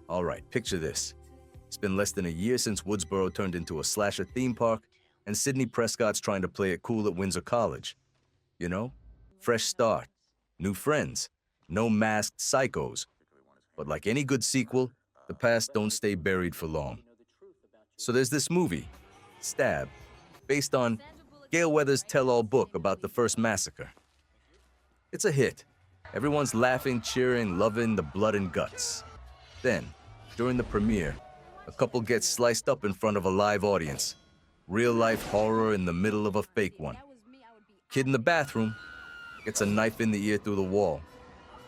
All right, picture this. It's been less than a year since Woodsboro turned into a slasher theme park, and Sidney Prescott's trying to play it cool at Windsor College. You know? Fresh start, new friends, no masked psychos. But like any good sequel, the past don't stay buried for long. So there's this movie, Stab, based on Gale Weathers' tell-all book about the first massacre. It's a hit. Everyone's laughing, cheering, loving the blood and guts. Then, during the premiere, a couple gets sliced up in front of a live audience. Real-life horror in the middle of a fake one. Kid in the bathroom gets a knife in the ear through the wall.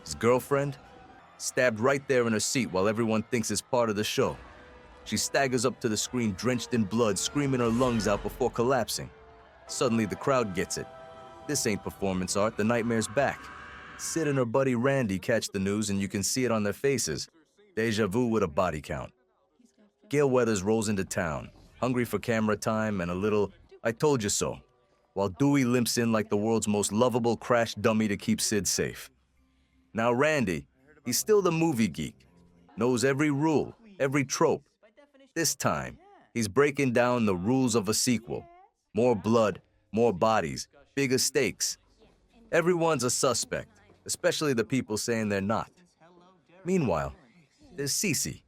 His girlfriend, stabbed right there in her seat while everyone thinks it's part of the show. She staggers up to the screen drenched in blood, screaming her lungs out before collapsing. Suddenly, the crowd gets it. This ain't performance art, the nightmare's back. Sid and her buddy Randy catch the news and you can see it on their faces. Deja vu with a body count. Gale Weathers rolls into town, hungry for camera time and a little "I told you so," while Dewey limps in like the world's most lovable crash dummy to keep Sid safe. Now Randy, he's still the movie geek, knows every rule, every trope. This time, he's breaking down the rules of a sequel. More blood, more bodies, bigger stakes. Everyone's a suspect, especially the people saying they're not. Meanwhile, there's Cece,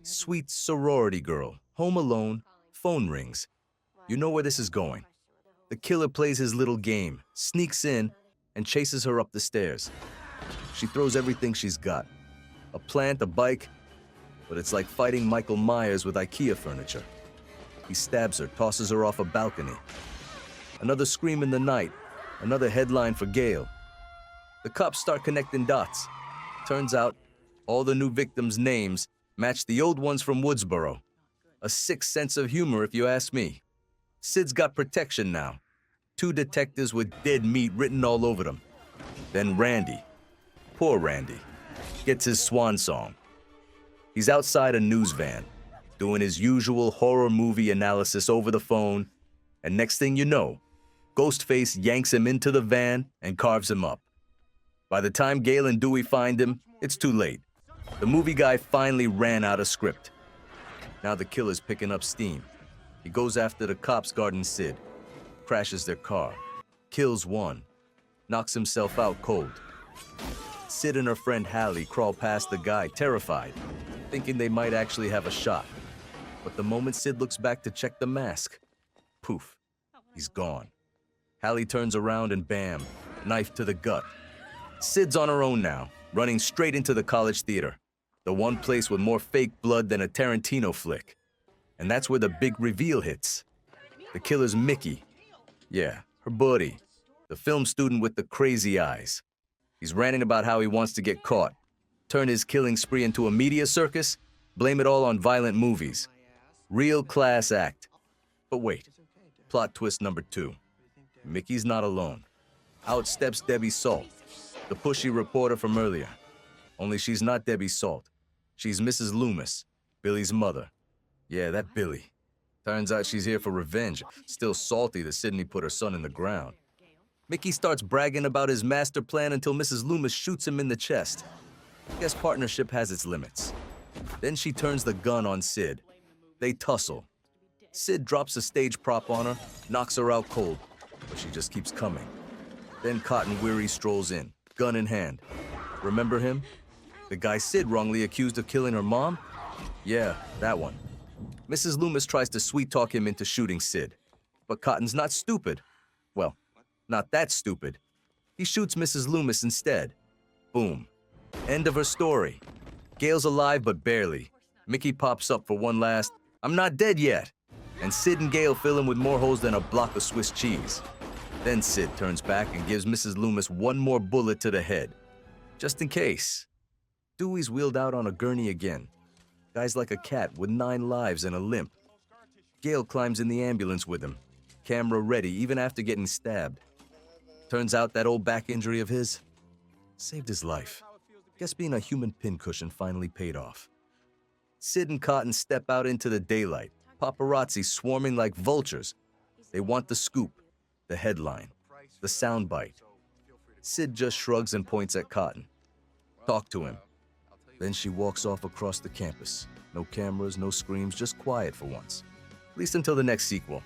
sweet sorority girl, home alone, phone rings. You know where this is going. The killer plays his little game, sneaks in, and chases her up the stairs. She throws everything she's got. A plant, a bike, but it's like fighting Michael Myers with IKEA furniture. He stabs her, tosses her off a balcony. Another scream in the night, another headline for Gale. The cops start connecting dots. Turns out, all the new victims' names match the old ones from Woodsboro. A sick sense of humor, if you ask me. Sid's got protection now. 2 detectives with dead meat written all over them. Then Randy, poor Randy, gets his swan song. He's outside a news van, doing his usual horror movie analysis over the phone, and next thing you know, Ghostface yanks him into the van and carves him up. By the time Gale and Dewey find him, it's too late. The movie guy finally ran out of script. Now the killer's picking up steam. He goes after the cops guarding Sid, crashes their car, kills one, knocks himself out cold. Sid and her friend Hallie crawl past the guy, terrified, thinking they might actually have a shot. But the moment Sid looks back to check the mask, poof, he's gone. Hallie turns around and bam, knife to the gut. Sid's on her own now, running straight into the college theater, the one place with more fake blood than a Tarantino flick. And that's where the big reveal hits. The killer's Mickey. Yeah, her buddy, the film student with the crazy eyes. He's ranting about how he wants to get caught, turn his killing spree into a media circus, blame it all on violent movies. Real class act. But wait, plot twist number 2. Mickey's not alone. Out steps Debbie Salt, the pushy reporter from earlier. Only she's not Debbie Salt. She's Mrs. Loomis, Billy's mother. Yeah, that Billy. Turns out she's here for revenge, still salty that Sidney put her son in the ground. Mickey starts bragging about his master plan until Mrs. Loomis shoots him in the chest. Guess partnership has its limits. Then she turns the gun on Sid. They tussle. Sid drops a stage prop on her, knocks her out cold, but she just keeps coming. Then Cotton Weary strolls in, gun in hand. Remember him? The guy Sid wrongly accused of killing her mom? Yeah, that one. Mrs. Loomis tries to sweet-talk him into shooting Sid. But Cotton's not stupid. Well, not that stupid. He shoots Mrs. Loomis instead. Boom. End of her story. Gale's alive, but barely. Mickey pops up for one last, "I'm not dead yet." And Sid and Gale fill him with more holes than a block of Swiss cheese. Then Sid turns back and gives Mrs. Loomis one more bullet to the head. Just in case. Dewey's wheeled out on a gurney again. Guy's like a cat with 9 lives and a limp. Gale climbs in the ambulance with him, camera ready even after getting stabbed. Turns out that old back injury of his saved his life. Guess being a human pincushion finally paid off. Sid and Cotton step out into the daylight, paparazzi swarming like vultures. They want the scoop, the headline, the soundbite. Sid just shrugs and points at Cotton. Talk to him. Then she walks off across the campus. No cameras, no screams, just quiet for once. At least until the next sequel.